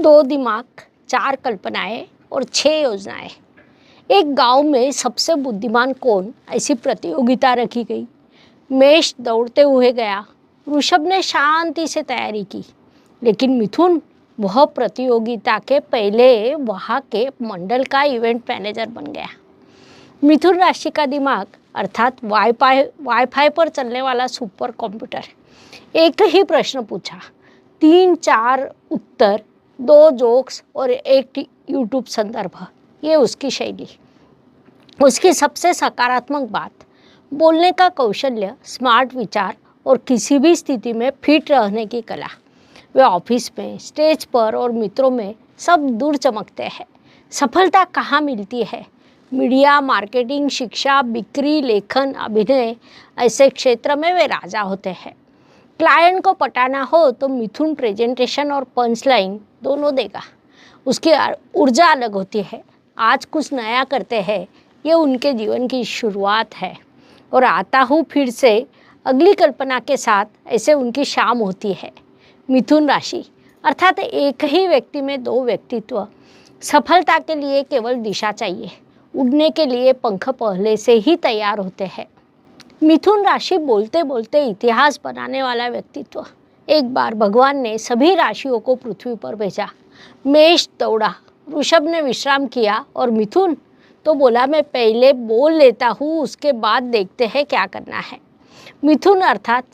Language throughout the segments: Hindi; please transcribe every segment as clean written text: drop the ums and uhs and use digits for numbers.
दो दिमाग, चार कल्पनाएं और 6 योजनाएं। एक गांव में सबसे बुद्धिमान कौन, ऐसी प्रतियोगिता रखी गई। मेष दौड़ते हुए गया। वृषभ ने शांति से तैयारी की, लेकिन मिथुन वह प्रतियोगिता के पहले वहां के मंडल का इवेंट मैनेजर बन गया। मिथुन राशि का दिमाग अर्थात वाईफाई पर चलने वाला सुपर कंप्यूटर एक ही प्रश्न पूछा, 3-4 उत्तर, 2 जोक्स और एक यूट्यूब संदर्भ। ये उसकी शैली। उसकी सबसे सकारात्मक बात, बोलने का कौशल्य, स्मार्ट विचार और किसी भी स्थिति में फिट रहने की कला। वे ऑफिस में, स्टेज पर और मित्रों में सब दूर चमकते हैं। सफलता कहाँ मिलती है? मीडिया, मार्केटिंग, शिक्षा, बिक्री, लेखन, अभिनय, ऐसे क्षेत्र में वे राजा होते हैं। क्लाइंट को पटाना हो तो मिथुन प्रेजेंटेशन और पंचलाइन दोनों देगा। उसकी ऊर्जा अलग होती है। आज कुछ नया करते हैं, ये उनके जीवन की शुरुआत है। और आता हूँ फिर से अगली कल्पना के साथ, ऐसे उनकी शाम होती है। मिथुन राशि अर्थात एक ही व्यक्ति में 2 व्यक्तित्व। सफलता के लिए केवल दिशा चाहिए, उड़ने के लिए पंख पहले से ही तैयार होते हैं। मिथुन राशि बोलते बोलते इतिहास बनाने वाला व्यक्तित्व। एक बार भगवान ने सभी राशियों को पृथ्वी पर भेजा। मेष दौड़ा, वृषभ ने विश्राम किया और मिथुन तो बोला, मैं पहले बोल लेता हूँ, उसके बाद देखते हैं क्या करना है। मिथुन अर्थात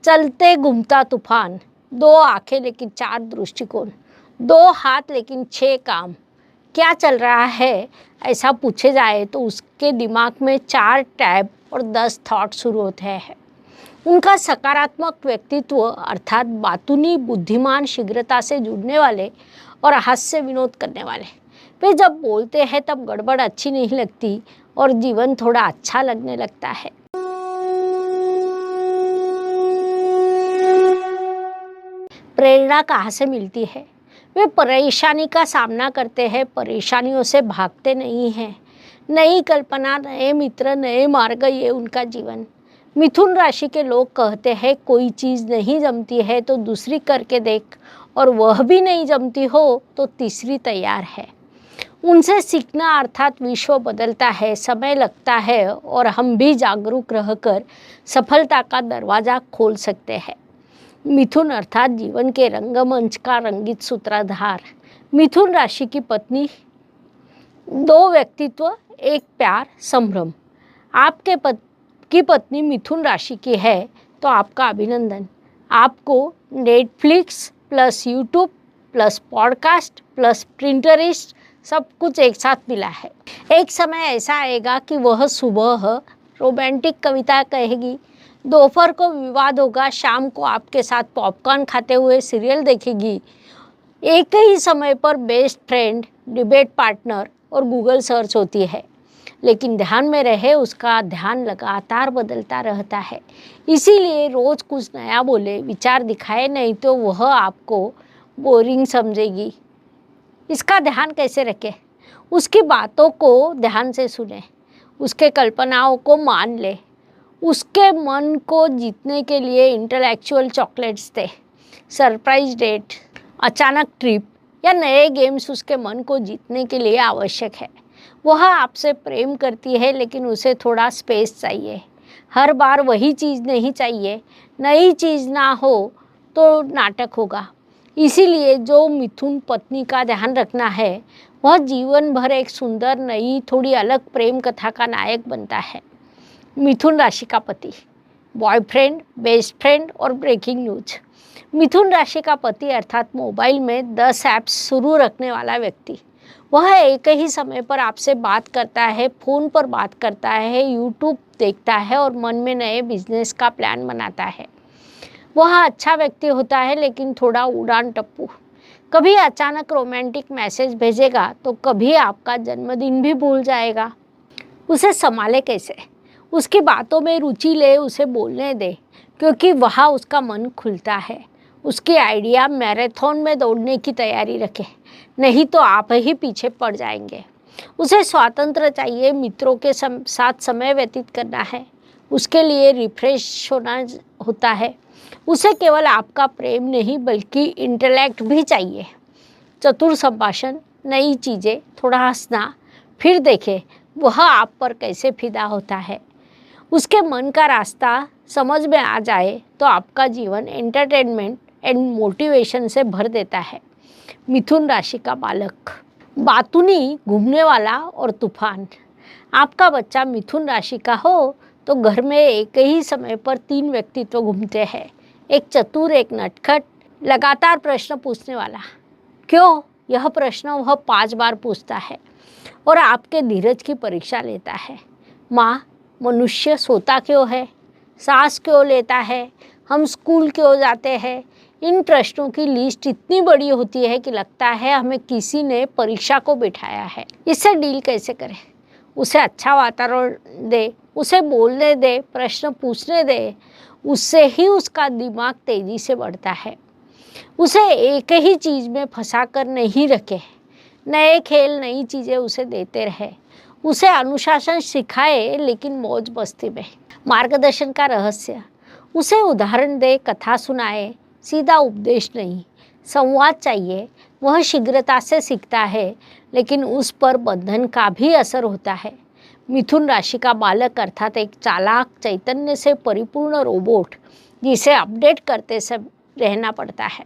चलते घूमता तूफान। 2 आंखें लेकिन 4 दृष्टिकोण, 2 हाथ लेकिन 6 काम। क्या चल रहा है ऐसा पूछे जाए तो उसके दिमाग में 4 टैब और 10 थॉट शुरू होते हैं। उनका सकारात्मक व्यक्तित्व अर्थात बातूनी, बुद्धिमान, शीघ्रता से जुड़ने वाले और हास्य विनोद करने वाले। वे जब बोलते हैं तब गड़बड़ अच्छी नहीं लगती और जीवन थोड़ा अच्छा लगने लगता है। प्रेरणा कहाँ से मिलती है? वे परेशानी का सामना करते हैं, परेशानियों से भागते नहीं हैं। नई कल्पना, नए मित्र, नए मार्ग, ये उनका जीवन। मिथुन राशि के लोग कहते हैं, कोई चीज़ नहीं जमती है तो दूसरी करके देख, और वह भी नहीं जमती हो तो तीसरी तैयार है। उनसे सीखना अर्थात विश्व बदलता है, समय लगता है और हम भी जागरूक रहकर सफलता का दरवाज़ा खोल सकते हैं। मिथुन अर्थात जीवन के रंगमंच का रंगीत सूत्रधार। मिथुन राशि की पत्नी, 2 व्यक्तित्व, एक प्यार, संभ्रम। आपके की पत्नी मिथुन राशि की है तो आपका अभिनंदन। आपको Netflix plus YouTube plus podcast plus Pinterest सब कुछ एक साथ मिला है। एक समय ऐसा आएगा कि वह सुबह रोमांटिक कविता कहेगी, दोपहर को विवाद होगा, शाम को आपके साथ पॉपकॉर्न खाते हुए सीरियल देखेगी। एक ही समय पर बेस्ट फ्रेंड, डिबेट पार्टनर और गूगल सर्च होती है। लेकिन ध्यान में रहे, उसका ध्यान लगातार बदलता रहता है। इसीलिए रोज कुछ नया बोले, विचार दिखाए, नहीं तो वह आपको बोरिंग समझेगी। इसका ध्यान कैसे रखें? उसकी बातों को ध्यान से सुने, उसके कल्पनाओं को मान ले, उसके मन को जीतने के लिए इंटेलेक्चुअल चॉकलेट्स दे। सरप्राइज डेट, अचानक ट्रिप या नए गेम्स उसके मन को जीतने के लिए आवश्यक है। वह आपसे प्रेम करती है, लेकिन उसे थोड़ा स्पेस चाहिए। हर बार वही चीज़ नहीं चाहिए। नई चीज़ ना हो तो नाटक होगा। इसीलिए जो मिथुन पत्नी का ध्यान रखना है, वह जीवन भर एक सुंदर, नई, थोड़ी अलग प्रेम कथा का नायक बनता है। मिथुन राशि का पति, बॉयफ्रेंड, बेस्ट फ्रेंड और ब्रेकिंग न्यूज। मिथुन राशि का पति अर्थात मोबाइल में 10 ऐप्स शुरू रखने वाला व्यक्ति। वह एक ही समय पर आपसे बात करता है, फ़ोन पर बात करता है, यूट्यूब देखता है और मन में नए बिजनेस का प्लान बनाता है। वह अच्छा व्यक्ति होता है, लेकिन थोड़ा उड़ान टप्पू। कभी अचानक रोमांटिक मैसेज भेजेगा तो कभी आपका जन्मदिन भी भूल जाएगा। उसे संभाले कैसे? उसकी बातों में रुचि ले, उसे बोलने दे, क्योंकि वहाँ उसका मन खुलता है। उसकी आइडिया मैराथन में दौड़ने की तैयारी रखे, नहीं तो आप ही पीछे पड़ जाएंगे। उसे स्वातंत्र्य चाहिए, मित्रों के साथ समय व्यतीत करना है, उसके लिए रिफ्रेश होना होता है। उसे केवल आपका प्रेम नहीं बल्कि इंटेलेक्ट भी चाहिए। चतुर संभाषण, नई चीज़ें, थोड़ा हंसना, फिर देखें वह आप पर कैसे फिदा होता है। उसके मन का रास्ता समझ में आ जाए तो आपका जीवन एंटरटेनमेंट एंड मोटिवेशन से भर देता है। मिथुन राशि का बालक, बातूनी, घूमने वाला और तूफान। आपका बच्चा मिथुन राशि का हो तो घर में एक ही समय पर 3 व्यक्तित्व घूमते हैं, एक चतुर, एक नटखट, लगातार प्रश्न पूछने वाला। क्यों? यह प्रश्न वह 5 बार पूछता है और आपके धीरज की परीक्षा लेता है। माँ, मनुष्य सोता क्यों है? सांस क्यों लेता है? हम स्कूल क्यों जाते हैं? इन प्रश्नों की लिस्ट इतनी बड़ी होती है कि लगता है हमें किसी ने परीक्षा को बिठाया है। इससे डील कैसे करें? उसे अच्छा वातावरण दे, उसे बोलने दे, प्रश्न पूछने दे, उससे ही उसका दिमाग तेजी से बढ़ता है। उसे एक ही चीज़ में फंसा कर नहीं रखे, नए खेल, नई चीज़ें उसे देते रहे। उसे अनुशासन सिखाए लेकिन मौज मस्ती में। मार्गदर्शन का रहस्य, उसे उदाहरण दे, कथा सुनाए, सीधा उपदेश नहीं। संवाद चाहिए। वह शीघ्रता से सीखता है लेकिन उस पर बंधन का भी असर होता है। मिथुन राशि का बालक अर्थात एक चालाक, चैतन्य से परिपूर्ण रोबोट जिसे अपडेट करते सब रहना पड़ता है।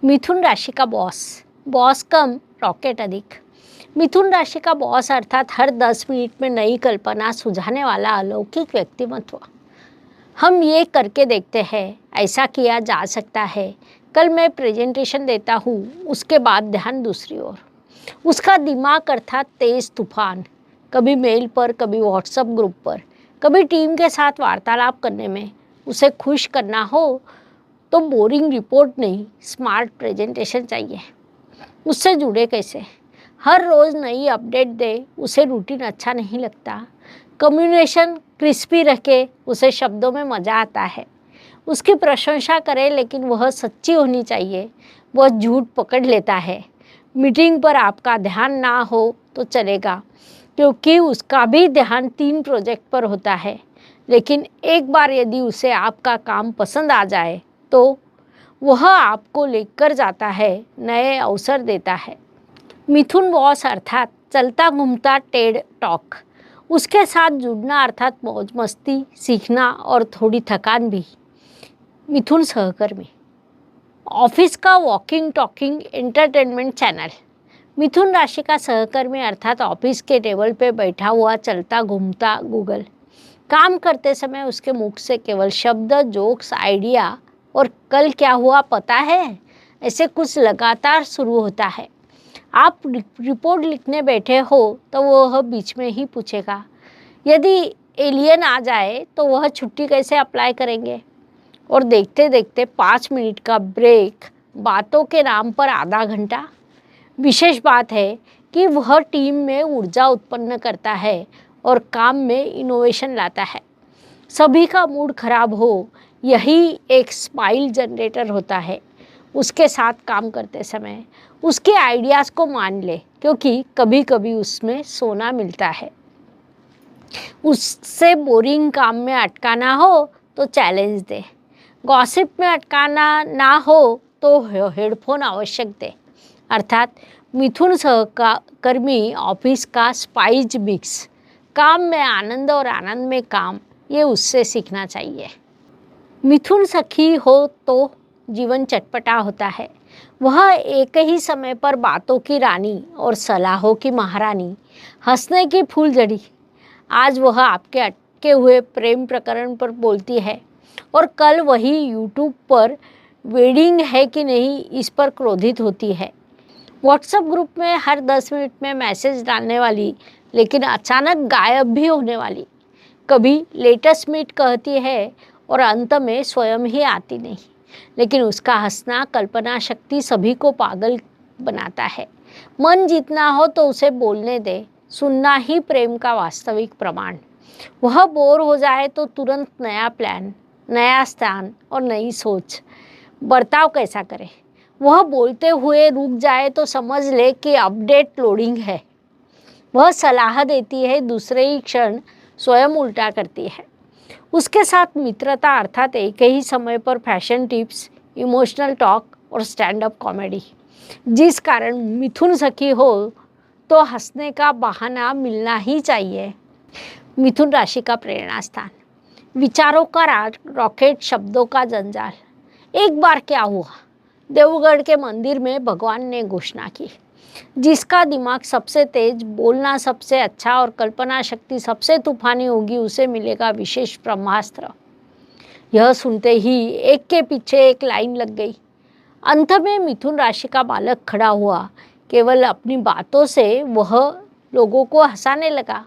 मिथुन राशि का बॉस, बॉस कम रॉकेट अधिक। मिथुन राशि का बॉस अर्थात हर 10 मिनट में नई कल्पना सुझाने वाला अलौकिक व्यक्तिमत्व। हम ये करके देखते हैं, ऐसा किया जा सकता है, कल मैं प्रेजेंटेशन देता हूँ, उसके बाद ध्यान दूसरी ओर। उसका दिमाग अर्थात तेज तूफान, कभी मेल पर, कभी व्हाट्सएप ग्रुप पर, कभी टीम के साथ वार्तालाप करने में। उसे खुश करना हो तो बोरिंग रिपोर्ट नहीं, स्मार्ट प्रेजेंटेशन चाहिए। उससे जुड़े कैसे? हर रोज़ नई अपडेट दे, उसे रूटीन अच्छा नहीं लगता। कम्युनिकेशन क्रिस्पी रखे, उसे शब्दों में मज़ा आता है। उसकी प्रशंसा करें लेकिन वह सच्ची होनी चाहिए, वह झूठ पकड़ लेता है। मीटिंग पर आपका ध्यान ना हो तो चलेगा क्योंकि उसका भी ध्यान 3 प्रोजेक्ट पर होता है। लेकिन एक बार यदि उसे आपका काम पसंद आ जाए तो वह आपको लेकर जाता है, नए अवसर देता है। मिथुन बॉस अर्थात चलता घूमता टेड टॉक। उसके साथ जुड़ना अर्थात मौज मस्ती, सीखना और थोड़ी थकान भी। मिथुन सहकर्मी, ऑफिस का वॉकिंग टॉकिंग एंटरटेनमेंट चैनल। मिथुन राशि का सहकर्मी अर्थात ऑफिस के टेबल पे बैठा हुआ चलता घूमता गूगल। काम करते समय उसके मुख से केवल शब्द, जोक्स, आइडिया और कल क्या हुआ पता है, ऐसे कुछ लगातार शुरू होता है। आप रिपोर्ट लिखने बैठे हो तो वह बीच में ही पूछेगा, यदि एलियन आ जाए तो वह छुट्टी कैसे अप्लाई करेंगे? और देखते देखते 5 मिनट का ब्रेक, बातों के नाम पर आधा घंटा। विशेष बात है कि वह टीम में ऊर्जा उत्पन्न करता है और काम में इनोवेशन लाता है। सभी का मूड खराब हो, यही एक स्माइल जनरेटर होता है। उसके साथ काम करते समय उसके आइडियाज़ को मान ले क्योंकि कभी कभी उसमें सोना मिलता है। उससे बोरिंग काम में अटकाना हो तो चैलेंज दे, गॉसिप में अटकाना ना हो तो हेडफोन आवश्यक दे। अर्थात मिथुन सहकर्मी ऑफिस का स्पाइस मिक्स, काम में आनंद और आनंद में काम, ये उससे सीखना चाहिए। मिथुन सखी हो तो जीवन चटपटा होता है। वह एक ही समय पर बातों की रानी और सलाहों की महारानी, हंसने की फूलझड़ी। आज वह आपके अटके हुए प्रेम प्रकरण पर बोलती है और कल वही यूट्यूब पर वेडिंग है कि नहीं इस पर क्रोधित होती है। व्हाट्सएप ग्रुप में हर 10 मिनट में मैसेज डालने वाली लेकिन अचानक गायब भी होने वाली। कभी लेटेस्ट मीट कहती है और अंत में स्वयं ही आती नहीं। लेकिन उसका हंसना, कल्पना शक्ति सभी को पागल बनाता है। मन जीतना हो तो उसे बोलने दे, सुनना ही प्रेम का वास्तविक प्रमाण। वह बोर हो जाए तो तुरंत नया प्लान, नया स्थान और नई सोच। बर्ताव कैसा करे? वह बोलते हुए रुक जाए तो समझ ले कि अपडेट लोडिंग है। वह सलाह देती है, दूसरे ही क्षण स्वयं उल्टा करती है। उसके साथ मित्रता अर्थात एक ही समय पर फैशन टिप्स, इमोशनल टॉक और स्टैंड अप कॉमेडी। जिस कारण मिथुन सखी हो तो हंसने का बहाना मिलना ही चाहिए। मिथुन राशि का प्रेरणा स्थान, विचारों का रॉकेट, शब्दों का जंजाल। एक बार क्या हुआ, देवगढ़ के मंदिर में भगवान ने घोषणा की, जिसका दिमाग सबसे तेज, बोलना सबसे अच्छा और कल्पना शक्ति सबसे तूफानी होगी उसे मिलेगा विशेष ब्रह्मास्त्र। यह सुनते ही एक के पीछे एक लाइन लग गई। अंत में मिथुन राशि का बालक खड़ा हुआ, केवल अपनी बातों से वह लोगों को हंसाने लगा।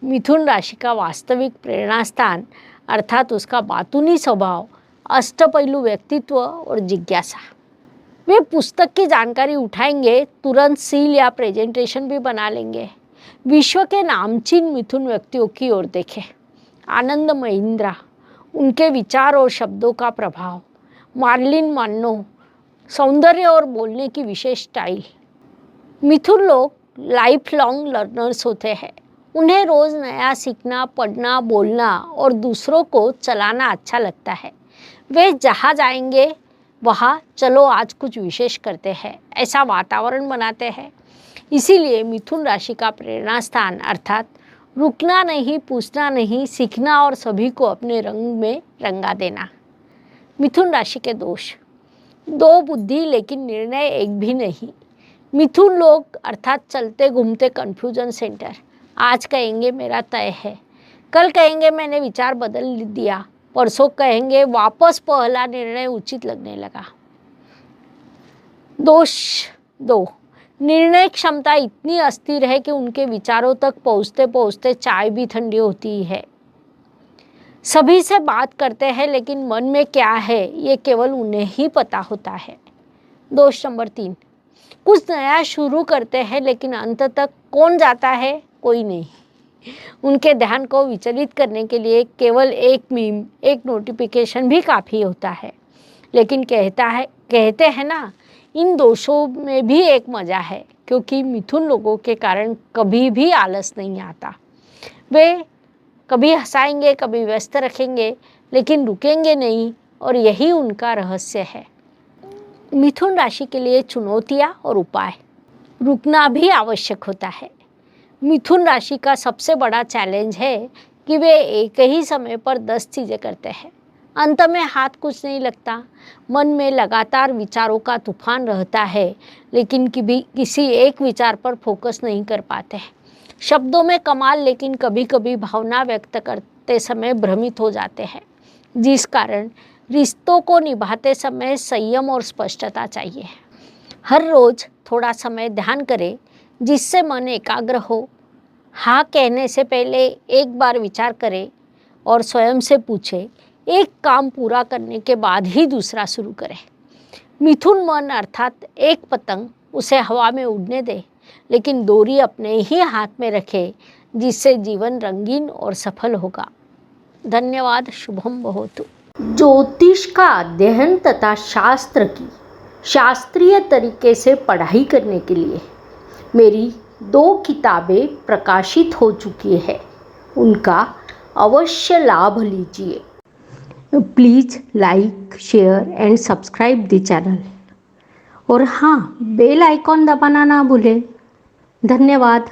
मिथुन राशि का वास्तविक प्रेरणा स्थान अर्थात उसका बातूनी स्वभाव, अष्टपैलू व्यक्तित्व और जिज्ञासा। वे पुस्तक की जानकारी उठाएंगे, तुरंत सील या प्रेजेंटेशन भी बना लेंगे। विश्व के नामचीन मिथुन व्यक्तियों की ओर देखें। आनंद महिंद्रा, उनके विचार और शब्दों का प्रभाव। मार्लिन मन्नो, सौंदर्य और बोलने की विशेष स्टाइल। मिथुन लोग लाइफ लॉन्ग लर्नर्स होते हैं। उन्हें रोज नया सीखना, पढ़ना, बोलना और दूसरों को चलाना अच्छा लगता है। वे जहाँ जाएंगे वहाँ चलो आज कुछ विशेष करते हैं ऐसा वातावरण बनाते हैं। इसीलिए मिथुन राशि का प्रेरणा स्थान अर्थात रुकना नहीं, पूछना नहीं, सीखना और सभी को अपने रंग में रंगा देना। मिथुन राशि के दोष, दो बुद्धि लेकिन निर्णय एक भी नहीं। मिथुन लोग अर्थात चलते घूमते कन्फ्यूजन सेंटर। आज कहेंगे मेरा तय है, कल कहेंगे मैंने विचार बदल दिया, परसों कहेंगे वापस पहला निर्णय उचित लगने लगा। दोष 2, निर्णय क्षमता इतनी अस्थिर है कि उनके विचारों तक पहुँचते पहुँचते चाय भी ठंडी होती है। सभी से बात करते हैं लेकिन मन में क्या है ये केवल उन्हें ही पता होता है। दोष नंबर 3, कुछ नया शुरू करते हैं लेकिन अंत तक कौन जाता है, कोई नहीं। उनके ध्यान को विचलित करने के लिए केवल एक मीम, एक नोटिफिकेशन भी काफ़ी होता है। लेकिन कहते हैं ना, इन दोषों में भी एक मज़ा है, क्योंकि मिथुन लोगों के कारण कभी भी आलस नहीं आता। वे कभी हंसाएंगे, कभी व्यस्त रखेंगे, लेकिन रुकेंगे नहीं, और यही उनका रहस्य है। मिथुन राशि के लिए चुनौतियाँ और उपाय, रुकना भी आवश्यक होता है। मिथुन राशि का सबसे बड़ा चैलेंज है कि वे एक ही समय पर 10 चीज़ें करते हैं। अंत में हाथ कुछ नहीं लगता। मन में लगातार विचारों का तूफान रहता है, लेकिन किसी एक विचार पर फोकस नहीं कर पाते हैं। शब्दों में कमाल, लेकिन कभी कभी भावना व्यक्त करते समय भ्रमित हो जाते हैं, जिस कारण रिश्तों को निभाते समय संयम और स्पष्टता चाहिए। हर रोज़ थोड़ा समय ध्यान करें, जिससे मन एकाग्र हो। हाँ कहने से पहले एक बार विचार करें और स्वयं से पूछें, एक काम पूरा करने के बाद ही दूसरा शुरू करें। मिथुन मन अर्थात एक पतंग, उसे हवा में उड़ने दे, लेकिन डोरी अपने ही हाथ में रखे, जिससे जीवन रंगीन और सफल होगा। धन्यवाद। शुभम भवतु। ज्योतिष का अध्ययन तथा शास्त्र की शास्त्रीय तरीके से पढ़ाई करने के लिए मेरी 2 किताबें प्रकाशित हो चुकी है, उनका अवश्य लाभ लीजिए। Please like, share and subscribe the channel, और हाँ, बेल आइकॉन दबाना ना भूलें। धन्यवाद।